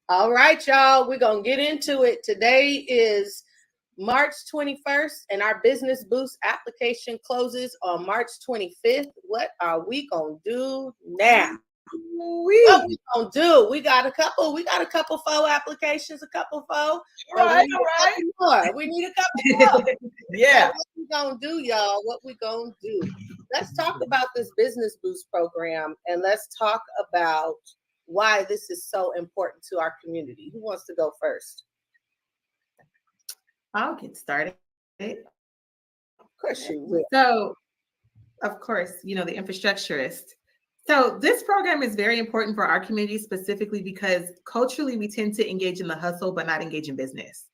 All right, y'all, we're going to get into it. Today is March 21st, and our Business Boost application closes on March 25th. What are we going to do now? What we going to do? We got a couple faux applications, We need a couple more. Yeah. So what we going to do, y'all? What we going to do? Let's talk about this Business Boost program, and let's talk about why this is so important to our community. Who wants to go first? I'll get started. Of course you will. So, of course, the infrastructurist. So this program is very important for our community specifically because culturally we tend to engage in the hustle but not engage in business.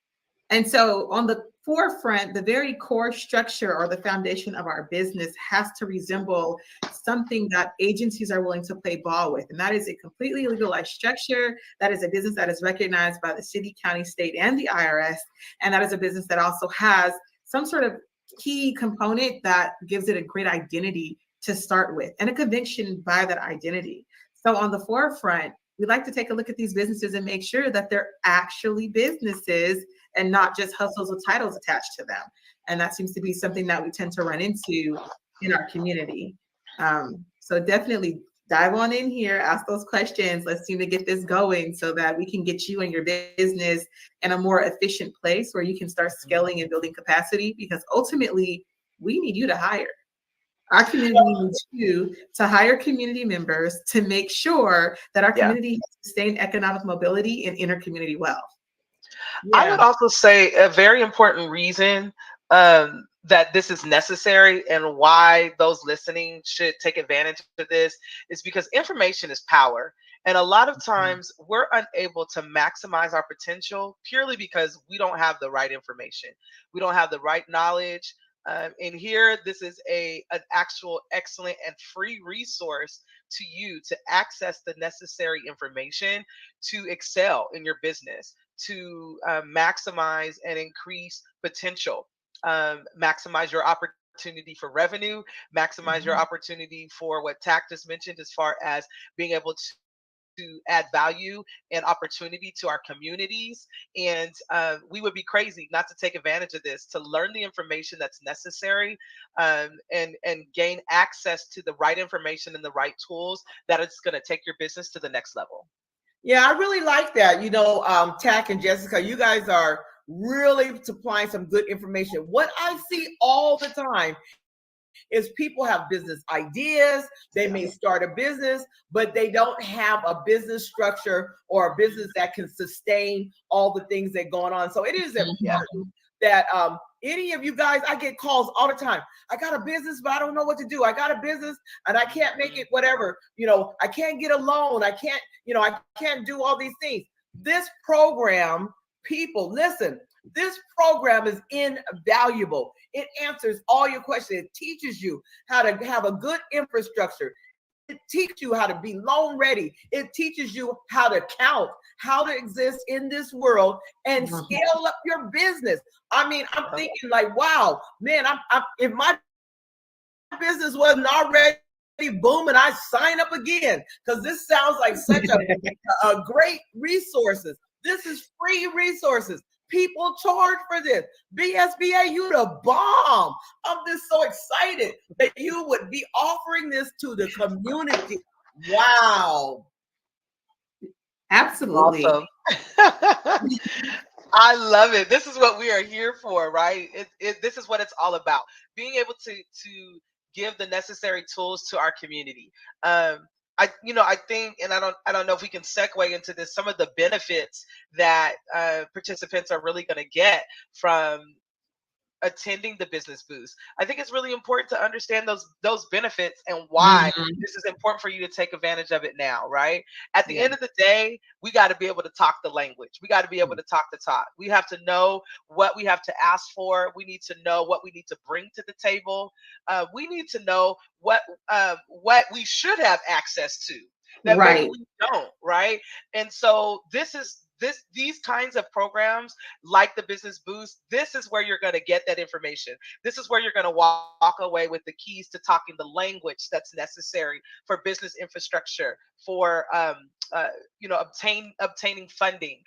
And so on the forefront, the very core structure or the foundation of our business has to resemble something that agencies are willing to play ball with. And that is a completely legalized structure. That is a business that is recognized by the city, county, state, and the IRS. And that is a business that also has some sort of key component that gives it a great identity to start with and a conviction by that identity. So on the forefront, we like to take a look at these businesses and make sure that they're actually businesses and not just hustles with titles attached to them. And that seems to be something that we tend to run into in our community. So definitely dive on in here, ask those questions. Let's see to get this going so that we can get you and your business in a more efficient place where you can start scaling and building capacity, because ultimately we need you to hire. Our community needs you to hire community members to make sure that our community has sustained economic mobility and inter-community wealth. I would also say a very important reason that this is necessary and why those listening should take advantage of this is because information is power. And a lot of times we're unable to maximize our potential purely because we don't have the right information. We don't have the right knowledge. And here, this is an actual excellent and free resource to you to access the necessary information to excel in your business, to maximize and increase potential, maximize your opportunity for revenue, maximize your opportunity for what Tack just mentioned as far as being able to add value and opportunity to our communities. And we would be crazy not to take advantage of this, to learn the information that's necessary and gain access to the right information and the right tools that is going to take your business to the next level. Yeah, I really like that. Tack and Jessica, you guys are really supplying some good information. What I see all the time is people have business ideas. They may start a business, but they don't have a business structure or a business that can sustain all the things that are going on. So it is important that any of you guys, I get calls all the time. I got a business, but I don't know what to do. I got a business and I can't make it whatever. I can't get a loan. I can't do all these things. This program, people, listen, this program is invaluable. It answers all your questions. It teaches you how to have a good infrastructure. It teaches you how to be loan ready. It teaches you how to count, how to exist in this world and scale up your business. I mean, I'm thinking like, wow, man, if my business wasn't already booming, I sign up again, because this sounds like such a great resources. This is free resources. People charge for this. BSBA, you the bomb. I'm just so excited that you would be offering this to the community. Wow. Absolutely. Awesome. I love it. This is what we are here for, right? This is what it's all about. Being able to give the necessary tools to our community. I think, and I don't know if we can segue into this, some of the benefits that participants are really going to get from attending the Business Boost. I think it's really important to understand those benefits and why this is important for you to take advantage of it now, right? At the end of the day, we got to be able to talk the language. We got to be able to talk the talk. We have to know what we have to ask for. We need to know what we need to bring to the table. We need to know what we should have access to that maybe we don't, right? And so this is these kinds of programs like the Business Boost, this is where you're going to get that information. This is where you're going to walk away with the keys to talking the language that's necessary for business infrastructure, for obtaining funding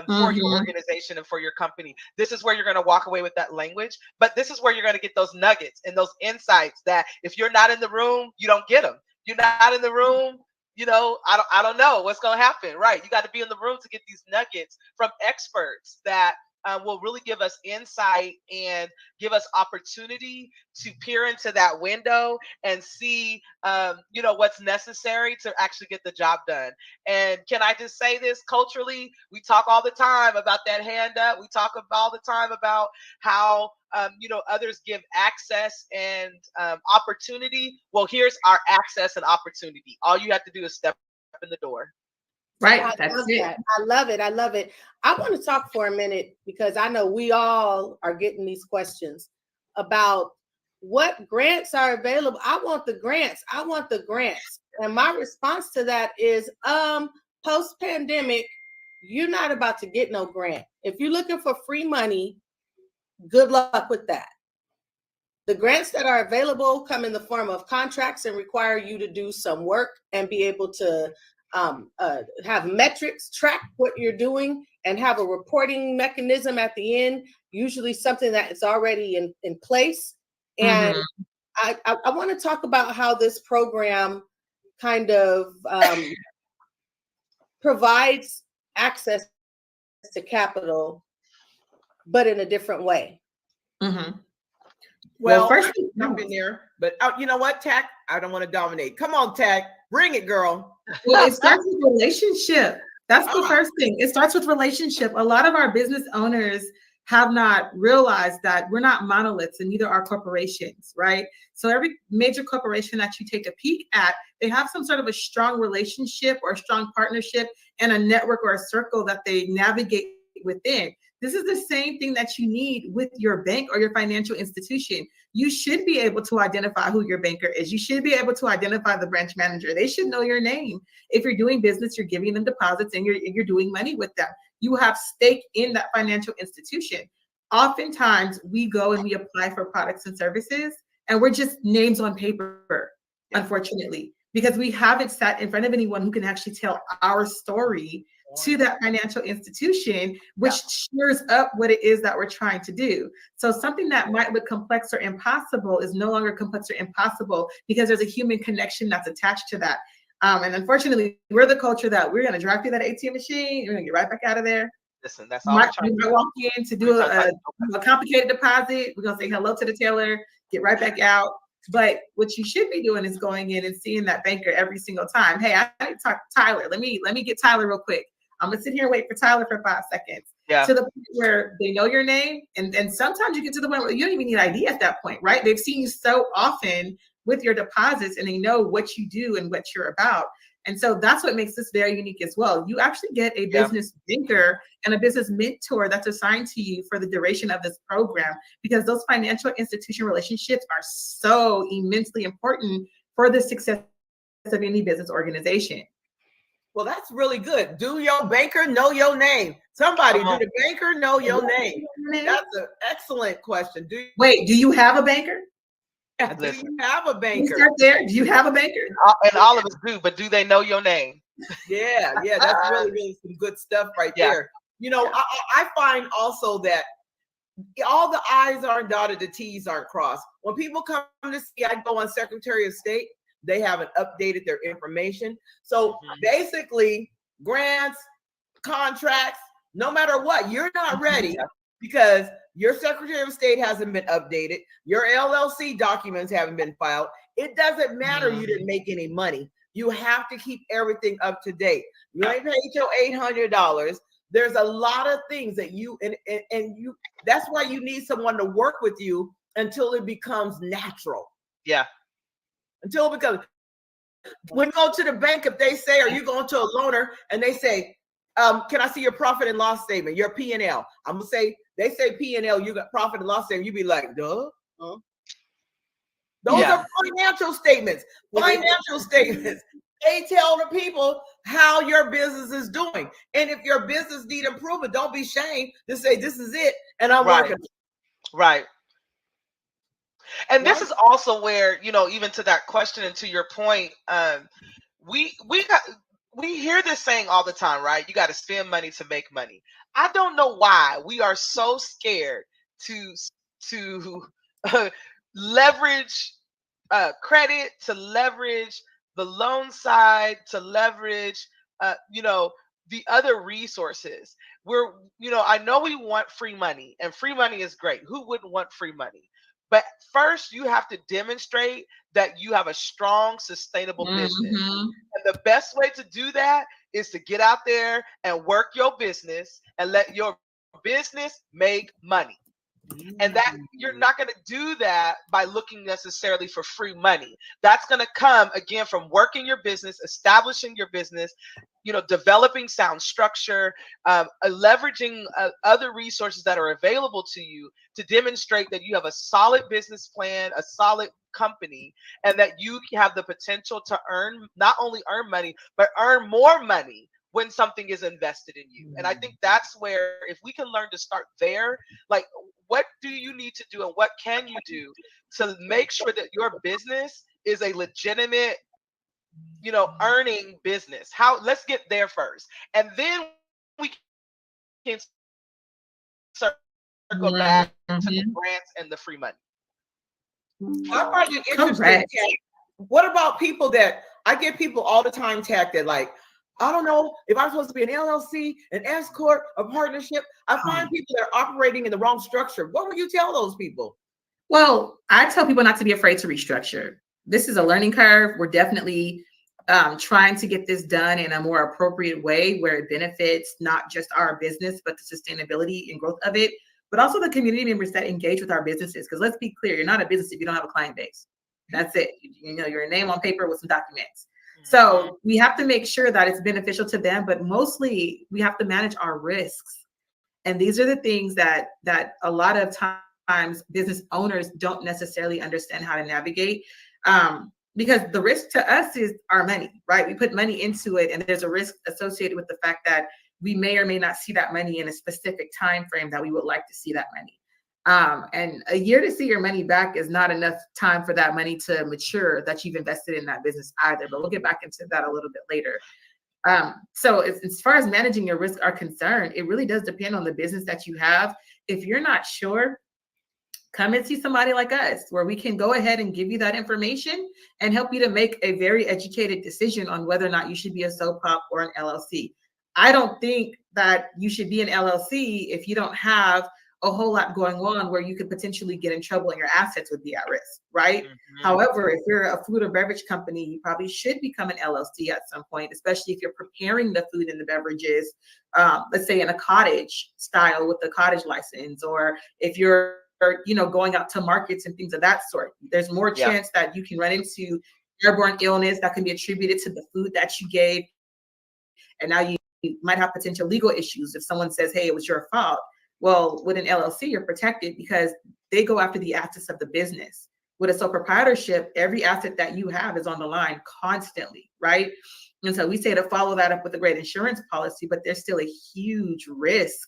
for your organization and for your company. This is where you're going to walk away with that language, but this is where you're going to get those nuggets and those insights that if you're not in the room, you don't get them. You're not in the room, I don't know what's going to happen, right? You got to be in the room to get these nuggets from experts that will really give us insight and give us opportunity to peer into that window and see, what's necessary to actually get the job done. And can I just say this, culturally, we talk all the time about that hand up. We talk all the time about how, others give access and opportunity. Well, here's our access and opportunity. All you have to do is step in the door. Right. I love that. I love it. I love it. I want to talk for a minute because I know we all are getting these questions about what grants are available. I want the grants. I want the grants. And my response to that is post-pandemic, you're not about to get no grant. If you're looking for free money, good luck with that. The grants that are available come in the form of contracts and require you to do some work and be able to have metrics, track what you're doing, and have a reporting mechanism at the end, usually something that is already in place. And I want to talk about how this program kind of provides access to capital, but in a different way. Well, first jump in there, but you know what, Tack? I don't want to dominate. Come on, Tack, bring it, girl. Well, it starts with relationship. That's the first thing. It starts with relationship. A lot of our business owners have not realized that we're not monoliths, and neither are corporations, right? So every major corporation that you take a peek at, they have some sort of a strong relationship or a strong partnership and a network or a circle that they navigate within. This is the same thing that you need with your bank or your financial institution. You should be able to identify who your banker is. You should be able to identify the branch manager. They should know your name. If you're doing business, you're giving them deposits and you're doing money with them. You have stake in that financial institution. Oftentimes we go and we apply for products and services and we're just names on paper, unfortunately, because we haven't sat in front of anyone who can actually tell our story to that financial institution, which shears up what it is that we're trying to do. So something that might look complex or impossible is no longer complex or impossible because there's a human connection that's attached to that. And unfortunately, we're the culture that we're going to drive through that ATM machine, you're going to get right back out of there. Listen, that's all. We might walk in to do a complicated deposit. We're going to say hello to the teller, get right back out. But what you should be doing is going in and seeing that banker every single time. Hey, I need to talk to Tyler. Let me get Tyler real quick. I'm gonna sit here and wait for Tyler for 5 seconds. To the point where they know your name. And sometimes you get to the point where you don't even need ID at that point, right? They've seen you so often with your deposits and they know what you do and what you're about. And so that's what makes this very unique as well. You actually get a business banker and a business mentor that's assigned to you for the duration of this program, because those financial institution relationships are so immensely important for the success of any business organization. Well, that's really good. Do your banker know your name? Somebody, do the banker know your name? That's an excellent question. Do you have a banker? Do you have a banker? Start there. Do you have a banker? And all of us do, but do they know your name? Yeah, that's really some good stuff right there. I find also that all the I's aren't dotted, the T's aren't crossed. When people come to see, I go on Secretary of State, they haven't updated their information. So basically, grants, contracts, no matter what, you're not ready because your Secretary of State hasn't been updated. Your LLC documents haven't been filed. It doesn't matter you didn't make any money. You have to keep everything up to date. You ain't paid your $800. There's a lot of things that you that's why you need someone to work with you until it becomes natural. Yeah. Until it becomes, when you go to the bank, if they say, are you going to a loaner and they say, can I see your profit and loss statement, your P&L? I'm gonna say, they say P&L, you got profit and loss statement. You be like, duh. Those are financial statements. Financial statements. they tell the people how your business is doing. And if your business need improvement, don't be ashamed to say, this is it, and I'm Right. working. Right. And this Right? is also where, even to that question and to your point, we hear this saying all the time, right? You got to spend money to make money. I don't know why we are so scared to leverage credit, to leverage the loan side, to leverage the other resources. I know we want free money, and free money is great. Who wouldn't want free money? But first, you have to demonstrate that you have a strong, sustainable business. And the best way to do that is to get out there and work your business and let your business make money. And that you're not going to do that by looking necessarily for free money. That's going to come again from working your business, establishing your business, developing sound structure, leveraging other resources that are available to you to demonstrate that you have a solid business plan, a solid company, and that you have the potential to not only earn money, but earn more money when something is invested in you. And I think that's where, if we can learn to start there, like, what do you need to do and what can you do to make sure that your business is a legitimate, earning business? Let's get there first. And then we can circle back to the grants and the free money. I find it interesting. What about people that I get people all the time tagged that, like, I don't know if I'm supposed to be an LLC, an S corp, a partnership. I find people that are operating in the wrong structure. What would you tell those people? Well, I tell people not to be afraid to restructure. This is a learning curve. We're definitely trying to get this done in a more appropriate way where it benefits not just our business, but the sustainability and growth of it, but also the community members that engage with our businesses. Because let's be clear, you're not a business if you don't have a client base. That's it. Your name on paper with some documents. So we have to make sure that it's beneficial to them, but mostly we have to manage our risks. And these are the things that a lot of times business owners don't necessarily understand how to navigate. Because the risk to us is our money, right? We put money into it, and there's a risk associated with the fact that we may or may not see that money in a specific time frame that we would like to see that money. And a year to see your money back is not enough time for that money to mature that you've invested in that business either. But we'll get back into that a little bit later. So as far as managing your risk are concerned, it really does depend on the business that you have. If you're not sure, come and see somebody like us where we can go ahead and give you that information and help you to make a very educated decision on whether or not you should be a sole prop or an LLC. I don't think that you should be an LLC if you don't have a whole lot going on where you could potentially get in trouble and your assets would be at risk, right? However, if you're a food or beverage company, you probably should become an LLC at some point, especially if you're preparing the food and the beverages, let's say in a cottage style with the cottage license, or if you're going out to markets and things of that sort. There's more chance that you can run into airborne illness that can be attributed to the food that you gave. And now you might have potential legal issues if someone says, hey, it was your fault. Well, with an LLC, you're protected because they go after the assets of the business. With a sole proprietorship, every asset that you have is on the line constantly, right? And so we say to follow that up with a great insurance policy, but there's still a huge risk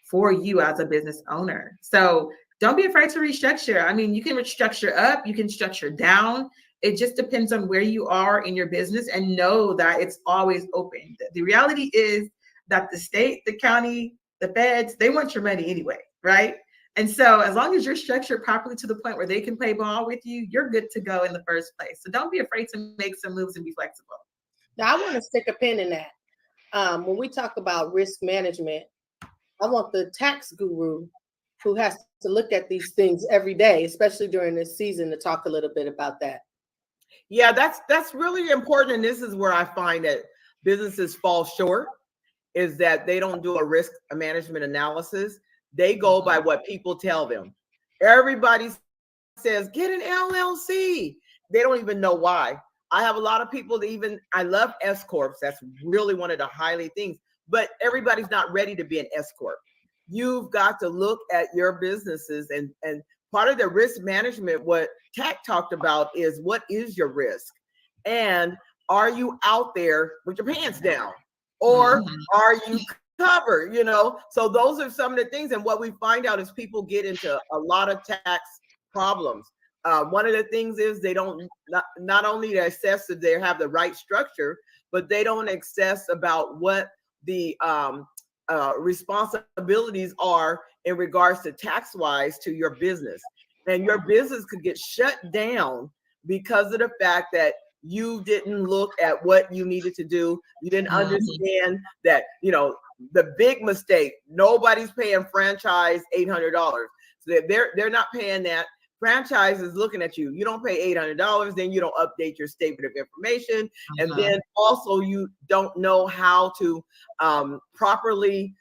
for you as a business owner. So don't be afraid to restructure. I mean, you can restructure up, you can structure down. It just depends on where you are in your business, and know that it's always open. The reality is that the state, the county, the feds, they want your money anyway, right? And so as long as you're structured properly to the point where they can play ball with you, you're good to go in the first place. So don't be afraid to make some moves and be flexible. Now, I want to stick a pin in that. When we talk about risk management, I want the tax guru who has to look at these things every day, especially during this season, to talk a little bit about that. Yeah, that's really important. And this is where I find that businesses fall short, is that they don't do a risk management analysis. They go by what people tell them. Everybody says, get an LLC. They don't even know why. I have a lot of people that I love S Corps. That's really one of the highly things, but everybody's not ready to be an S Corp. You've got to look at your businesses, and part of the risk management, what TAC talked about, is what is your risk? And are you out there with your pants down, or are you covered? You know, so those are some of the things. And what we find out is people get into a lot of tax problems. One of the things is they don't not only assess that they have the right structure, but they don't assess about what the responsibilities are in regards to tax wise to your business. And your business could get shut down because of the fact that you didn't look at what you needed to do. You didn't understand that, you know, the big mistake, nobody's paying franchise $800. So they're not paying that. Franchise is looking at you. You don't pay $800, then you don't update your statement of information. And then also you don't know how to properly,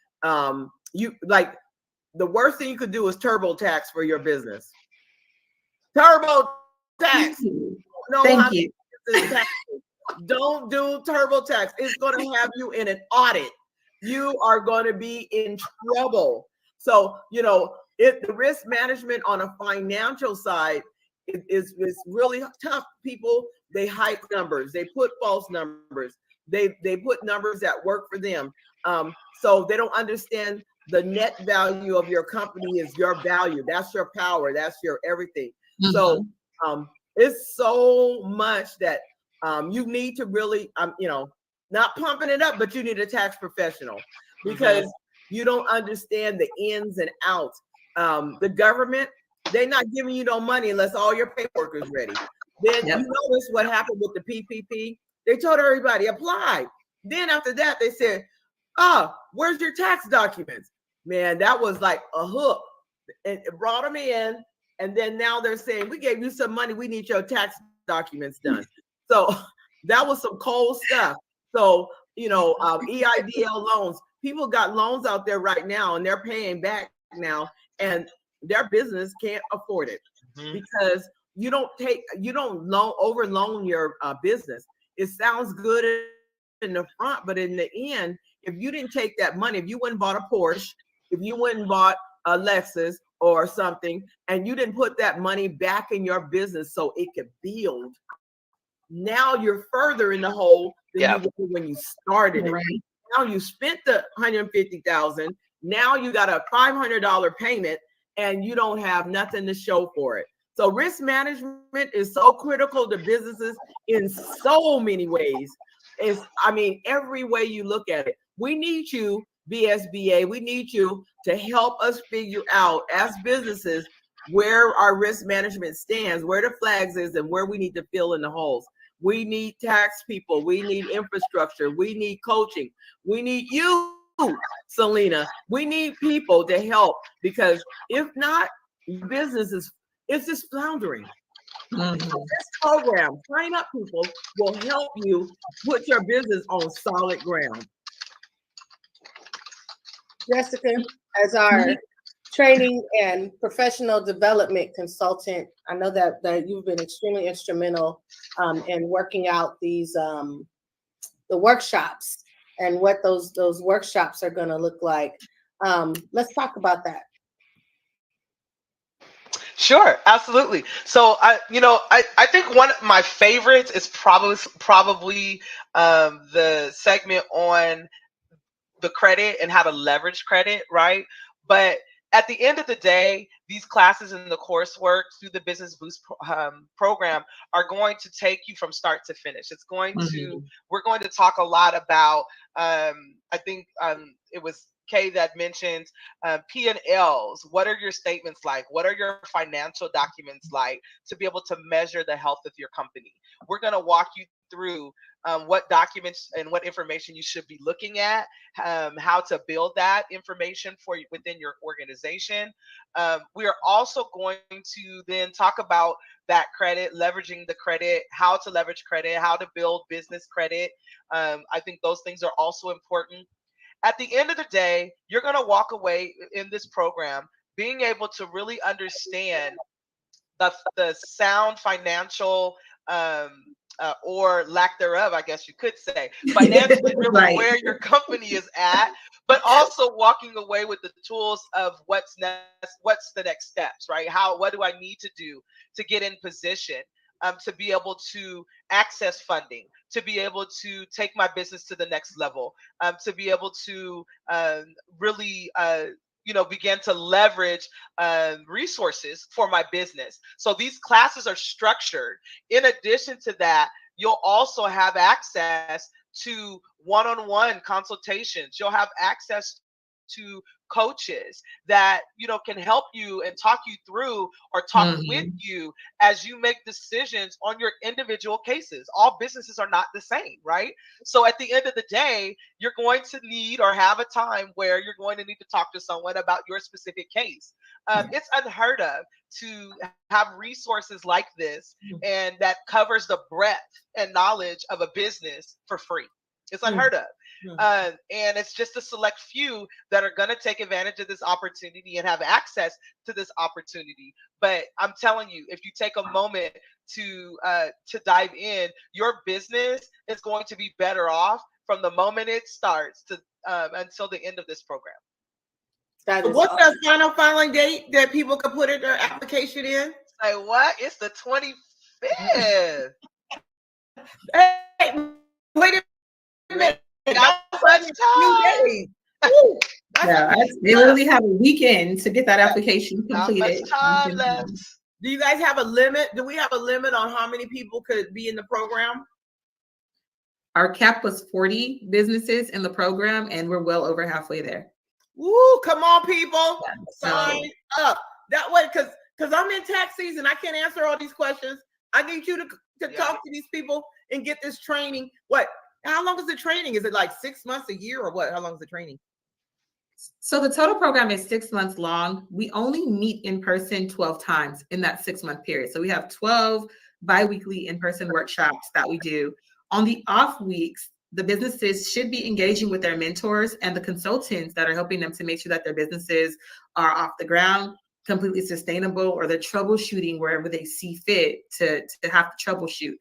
you like, the worst thing you could do is TurboTax for your business. TurboTax. Thank you. Don't do TurboTax. It's going to have you in an audit. You are going to be in trouble. So, you know, the risk management on a financial side is really tough. People, they hide numbers. They put false numbers. They put numbers that work for them. So they don't understand the net value of your company is your value. That's your power. That's your everything. So it's so much that you need to really, you know, not pumping it up, but you need a tax professional because you don't understand the ins and outs. The government, they're not giving you no money unless all your paperwork is ready. Then you notice what happened with the PPP. They told everybody apply. Then after that, they said, "Oh, where's your tax documents?" Man, that was like a hook. It brought them in, and then now they're saying, "We gave you some money. We need your tax documents done." So that was some cold stuff. So, you know, EIDL loans. People got loans out there right now, and they're paying back now, and their business can't afford it because you don't over loan your business. It sounds good in the front, but in the end, if you didn't take that money, if you went and bought a Porsche, if you went and bought a Lexus or something, and you didn't put that money back in your business so it could build, now you're further in the hole than you were when you started it. Now you spent the $150,000. Now you got a $500 payment, and you don't have nothing to show for it. So risk management is so critical to businesses in so many ways. I mean, every way you look at it. We need you, BSBA. We need you to help us figure out as businesses where our risk management stands, where the flags is, and where we need to fill in the holes. We need tax people. We need infrastructure. We need coaching. We need you, Selena. We need people to help, because if not, business it's just floundering. This program, Sign Up People, will help you put your business on solid ground. Jessica, as our training and professional development consultant, I know that you've been extremely instrumental in working out these the workshops and what those workshops are going to look like. Let's talk about that. Sure, absolutely. So I think one of my favorites is probably the segment on the credit and how to leverage credit, right? But at the end of the day, these classes and the coursework through the Business Boost program are going to take you from start to finish. It's going to, we're going to talk a lot about, I think it was Kay that mentioned P&Ls. What are your statements like? What are your financial documents like to be able to measure the health of your company? We're going to walk you through what documents and what information you should be looking at, how to build that information for you within your organization. We are also going to then talk about that credit, leveraging the credit, how to leverage credit, how to build business credit. I think those things are also important. At the end of the day, you're going to walk away in this program being able to really understand the sound financial or lack thereof, I guess you could say, financially, really where your company is at, but also walking away with the tools of what's the next steps, right? What do I need to do to get in position to be able to access funding, to be able to take my business to the next level, to be able to really begin to leverage resources for my business. So these classes are structured. In addition to that, you'll also have access to one-on-one consultations. You'll have access to coaches that can help you and talk you through or talk with you as you make decisions on your individual cases. All businesses are not the same, right? So at the end of the day, you're going to need or have a time where you're going to need to talk to someone about your specific case. It's unheard of to have resources like this and that covers the breadth and knowledge of a business for free. It's unheard of. And it's just a select few that are going to take advantage of this opportunity and have access to this opportunity. But I'm telling you, if you take a moment to dive in, your business is going to be better off from the moment it starts to until the end of this program. What's the final date that people can put in their application in? Say what? It's the 25th. Hey, wait a minute. Not much time. They literally have a weekend to get that application completed. Not much time left. Do you guys have a limit? Do we have a limit on how many people could be in the program? Our cap was 40 businesses in the program, and we're well over halfway there. Woo, come on, people. Sign up. That way, because I'm in tax season. I can't answer all these questions. I need you to talk to these people and get this training. How long is the training? Is it like 6 months, a year, or what? How long is the training? So the total program is 6 months long. We only meet in person 12 times in that 6-month period. So we have 12 biweekly in-person workshops that we do. On the off weeks, the businesses should be engaging with their mentors and the consultants that are helping them to make sure that their businesses are off the ground, completely sustainable, or they're troubleshooting wherever they see fit to have to troubleshoot.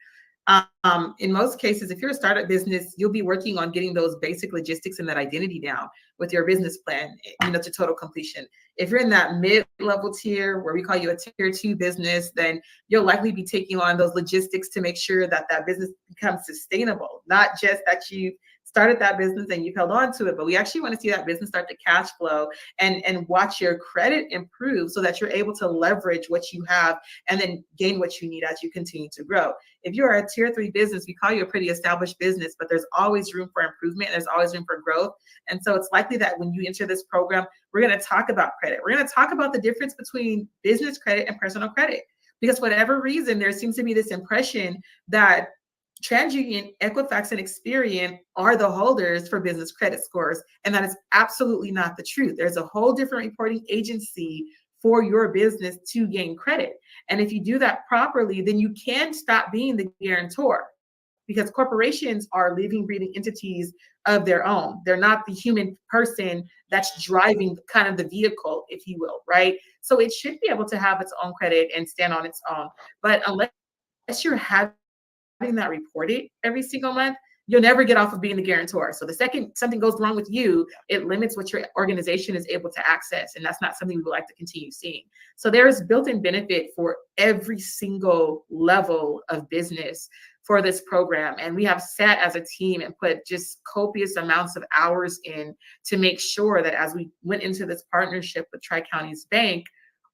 In most cases, if you're a startup business, you'll be working on getting those basic logistics and that identity down with your business plan, to total completion. If you're in that mid-level tier where we call you a tier 2 business, then you'll likely be taking on those logistics to make sure that that business becomes sustainable, not just that you started that business and you've held on to it, but we actually want to see that business start to cash flow and watch your credit improve so that you're able to leverage what you have and then gain what you need as you continue to grow. If you're a tier 3 business, we call you a pretty established business, but there's always room for improvement. There's always room for growth. And so it's likely that when you enter this program, we're going to talk about credit. We're going to talk about the difference between business credit and personal credit, because for whatever reason, there seems to be this impression that TransUnion, Equifax, and Experian are the holders for business credit scores. And that is absolutely not the truth. There's a whole different reporting agency for your business to gain credit. And if you do that properly, then you can stop being the guarantor, because corporations are living, breathing entities of their own. They're not the human person that's driving kind of the vehicle, if you will, right? So it should be able to have its own credit and stand on its own. But unless you're having that reported every single month, you'll never get off of being the guarantor. So the second something goes wrong with you, it limits what your organization is able to access. And that's not something we would like to continue seeing. So there is built-in benefit for every single level of business for this program. And we have sat as a team and put just copious amounts of hours in to make sure that as we went into this partnership with Tri-Counties Bank,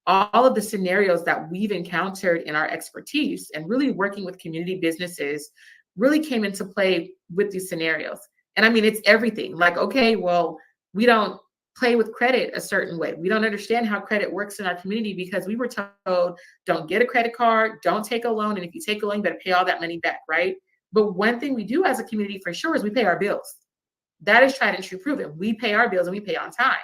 all of the scenarios that we've encountered in our expertise and really working with community businesses really came into play with these scenarios. And I mean, it's everything. Like, okay, well, we don't play with credit a certain way. We don't understand how credit works in our community because we were told, don't get a credit card, don't take a loan. And if you take a loan, you better pay all that money back, right? But one thing we do as a community for sure is we pay our bills. That is tried and true proven. We pay our bills and we pay on time.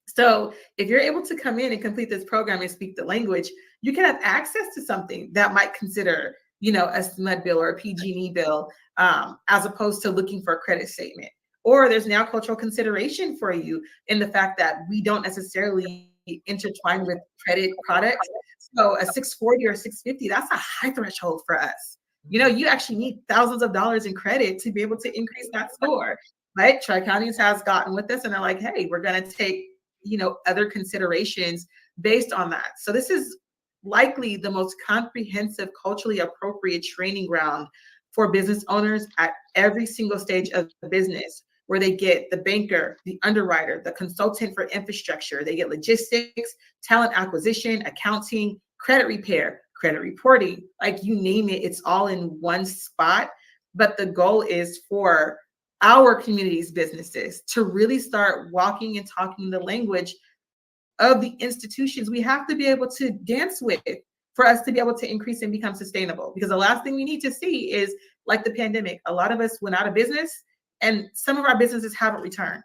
So if you're able to come in and complete this program and speak the language, you can have access to something that might consider, a SMUD bill or a PG&E bill, as opposed to looking for a credit statement. Or there's now cultural consideration for you in the fact that we don't necessarily intertwine with credit products. So a 640 or 650, that's a high threshold for us. You actually need thousands of dollars in credit to be able to increase that score. Right? Tri-Counties has gotten with this and they're like, hey, we're going to take other considerations based on that. So this is likely the most comprehensive, culturally appropriate training ground for business owners at every single stage of the business, where they get the banker, the underwriter, the consultant for infrastructure, they get logistics, talent acquisition, accounting, credit repair, credit reporting, like you name it, it's all in one spot. But the goal is for our community's businesses to really start walking and talking the language of the institutions we have to be able to dance with for us to be able to increase and become sustainable. Because the last thing we need to see is like the pandemic. A lot of us went out of business and some of our businesses haven't returned.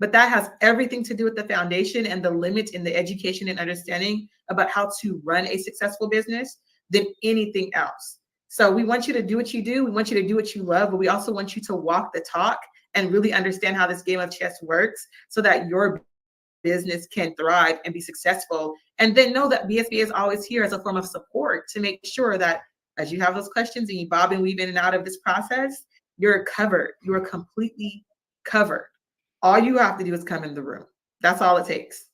But that has everything to do with the foundation and the limit in the education and understanding about how to run a successful business than anything else. So we want you to do what you do. We want you to do what you love, but we also want you to walk the talk and really understand how this game of chess works so that your business can thrive and be successful. And then know that BSBA is always here as a form of support to make sure that as you have those questions and you bob and weave in and out of this process, you're covered. You are completely covered. All you have to do is come in the room. That's all it takes.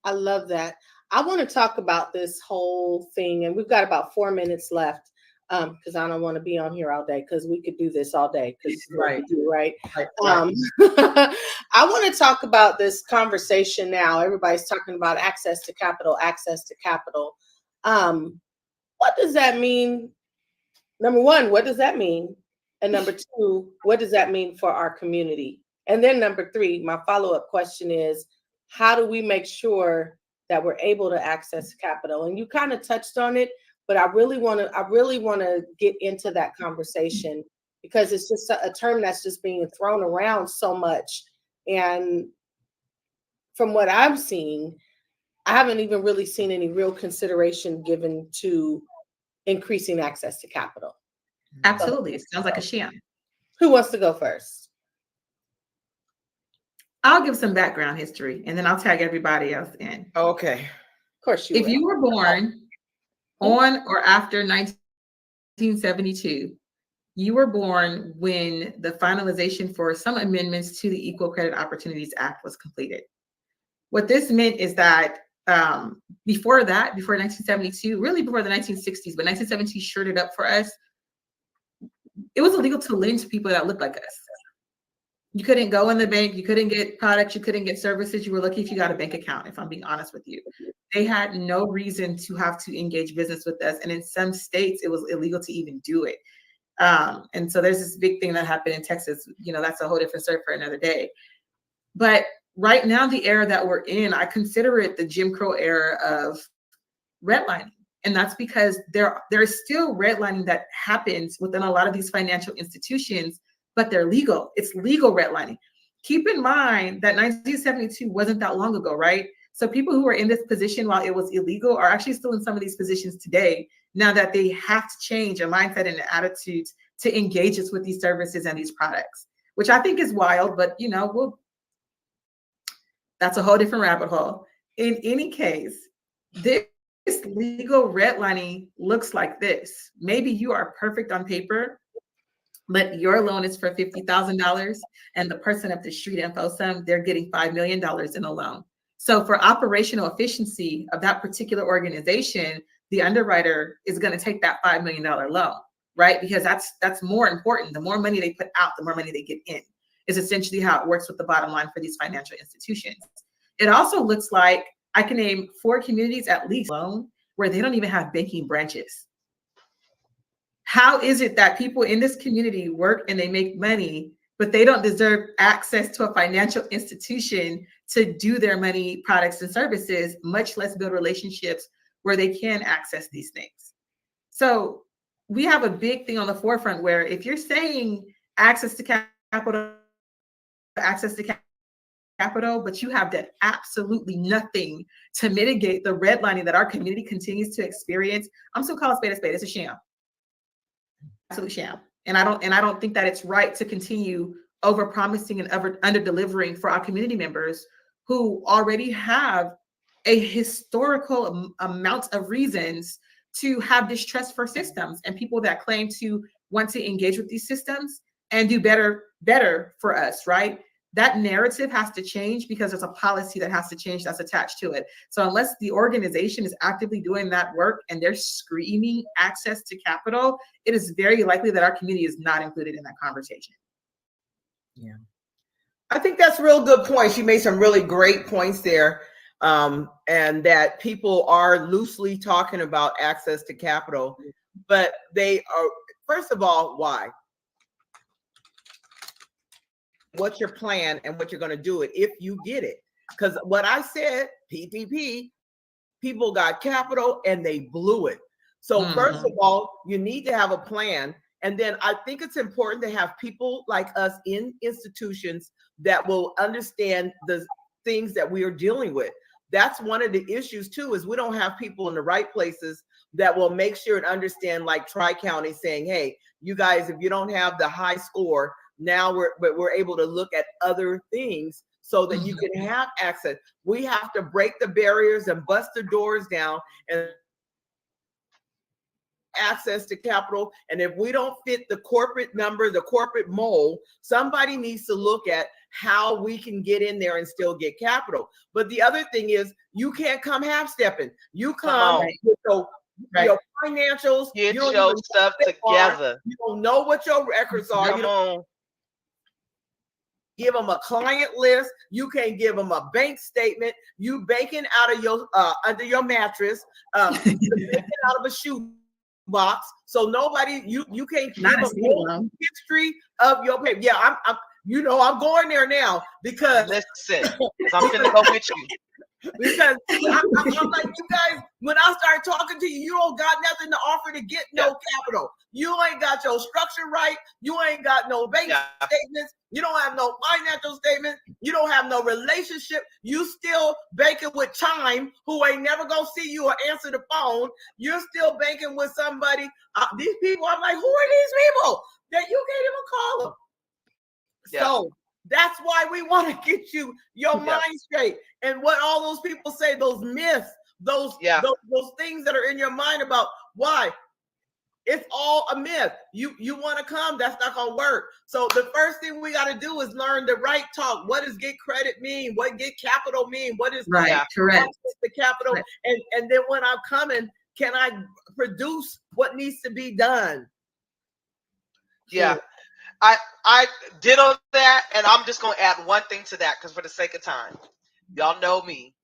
I love that. I want to talk about this whole thing, and we've got about 4 minutes left because I don't want to be on here all day because we could do this all day. Right. Right. Right. I want to talk about this conversation now. Everybody's talking about access to capital, access to capital. What does that mean? Number one, what does that mean? And number two, what does that mean for our community? And then number three, my follow-up question is, how do we make sure that we're able to access capital? And you kind of touched on it, but I really want to get into that conversation because it's just a term that's just being thrown around so much. And from what I'm seeing, I haven't even really seen any real consideration given to increasing access to capital. Absolutely. It sounds like a sham. Who wants to go first? I'll give some background history and then I'll tag everybody else in. Okay. Of course you If will. you were born on or after 1972, you were born when the finalization for some amendments to the Equal Credit Opportunities Act was completed. What this meant is that before 1972, really before the 1960s, but 1972 shored it up for us, it was illegal to lend to people that looked like us. You couldn't go in the bank, you couldn't get products, you couldn't get services. You were lucky if you got a bank account, if I'm being honest with you. They had no reason to have to engage business with us. And in some states, it was illegal to even do it. And so there's this big thing that happened in Texas. You know, that's a whole different story for another day. But right now, the era that we're in, I consider it the Jim Crow era of redlining. And that's because there is still redlining that happens within a lot of these financial institutions, but they're legal. It's legal redlining. Keep in mind that 1972 wasn't that long ago, right? So people who were in this position while it was illegal are actually still in some of these positions today, now that they have to change a mindset and an attitude to engage us with these services and these products, which I think is wild, but you know, that's a whole different rabbit hole. In any case, this legal redlining looks like this. Maybe you are perfect on paper, but your loan is for $50,000 and the person up the street in Folsom, they're getting $5 million in a loan. So for operational efficiency of that particular organization, the underwriter is going to take that $5 million loan, right? Because that's more important. The more money they put out, the more money they get in, is essentially how it works with the bottom line for these financial institutions. It also looks like I can name 4 communities at least alone where they don't even have banking branches. How is it that people in this community work and they make money, but they don't deserve access to a financial institution to do their money products and services, much less build relationships where they can access these things? So we have a big thing on the forefront where if you're saying access to capital, but you have done absolutely nothing to mitigate the redlining that our community continues to experience, I'm still calling a spade. It's a sham. Absolute sham. And I don't think that it's right to continue over promising and under delivering for our community members who already have a historical amount of reasons to have distrust for systems, and people that claim to want to engage with these systems and do better for us, right? that narrative has to change because there's a policy that has to change that's attached to it. So unless the organization is actively doing that work and they're screaming access to capital, it is very likely that our community is not included in that conversation. Yeah. I think that's a real good point. She made some really great points there. And that people are loosely talking about access to capital, but they are, first of all, why? What's your plan and what you're going to do it if you get it? Because what I said, PPP, people got capital and they blew it. So first of all, you need to have a plan. And then I think it's important to have people like us in institutions that will understand the things that we are dealing with. That's one of the issues too, is we don't have people in the right places that will make sure and understand, like Tri-County saying, hey, you guys, if you don't have the high score, now we're able to look at other things so that you can have access. We have to break the barriers and bust the doors down and access to capital. And if we don't fit the corporate number, the corporate mold, somebody needs to look at how we can get in there and still get capital. But the other thing is, you can't come half-stepping. You come with your financials, get you don't your stuff together. You don't know what your records are. Come on. Give them a client list. You can't give them a bank statement. You banking out of your under your mattress, banking out of a shoe box. So nobody, you can't give them history of your pay. Yeah, I'm I'm going there now because listen, I'm gonna go with you. Because I'm like, you guys, when I start talking to you, you don't got nothing to offer to get no capital. You ain't got your structure right. You ain't got no bank statements. You don't have no financial statements. You don't have no relationship. You still banking with Chime, who ain't never gonna see you or answer the phone. You're still banking with somebody. These people, I'm like, who are these people that you can't even call them? So that's why we want to get you your mind straight. And what all those people say, those myths, those things that are in your mind about why. It's all a myth. You want to come, that's not going to work. So the first thing we got to do is learn the right talk. What does get credit mean? What get capital mean? What is correct the capital? Right. And then when I'm coming, can I produce what needs to be done? Yeah. I did all that, and I'm just going to add one thing to that because for the sake of time, y'all know me.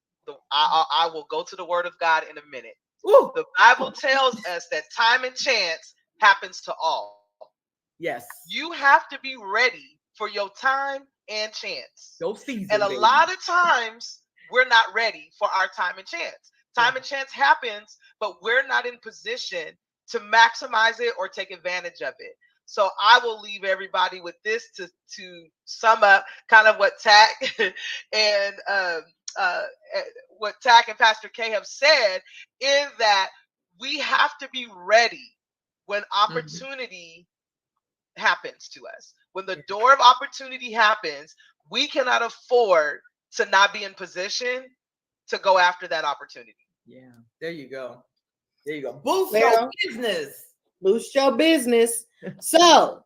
I will go to the Word of God in a minute. Ooh. The Bible tells us that time and chance happens to all. Yes. You have to be ready for your time and chance. Those seasons, and a lot of times, we're not ready for our time and chance. Time and chance happens, but we're not in position to maximize it or take advantage of it. So I will leave everybody with this to sum up kind of what Tack and what Tack and Pastor K have said, is that we have to be ready when opportunity happens to us. When the door of opportunity happens, we cannot afford to not be in position to go after that opportunity. Yeah, there you go. There you go. Boost your business. Boost your business. So,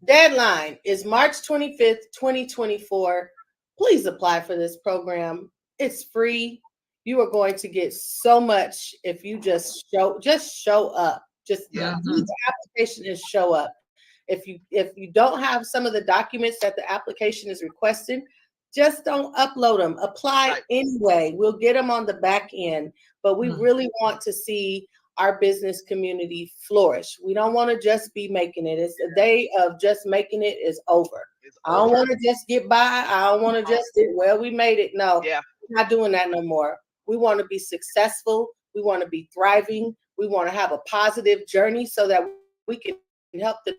deadline is March 25th, 2024. Please apply for this program. It's free. You are going to get so much if you just show up. Just do the application and show up. If you don't have some of the documents that the application is requesting, just don't upload them. Apply anyway. We'll get them on the back end. But we really want to see our business community flourish. We don't want to just be making it. It's the day of just making it is over. I don't want to just get by. I don't want to just get, well, we made it. No, we're not doing that no more. We want to be successful. We want to be thriving. We want to have a positive journey so that we can help the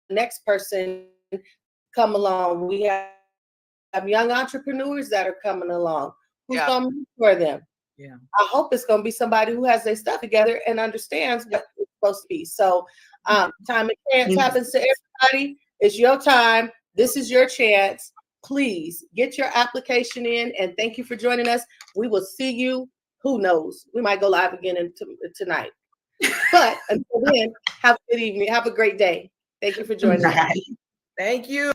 next person come along. We have young entrepreneurs that are coming along. Who's going to for them? Yeah. I hope it's going to be somebody who has their stuff together and understands what it's supposed to be. So time and chance happens to everybody. It's your time. This is your chance. Please get your application in, and thank you for joining us. We will see you. Who knows? We might go live again tonight. But until then, have a good evening. Have a great day. Thank you for joining us. Thank you.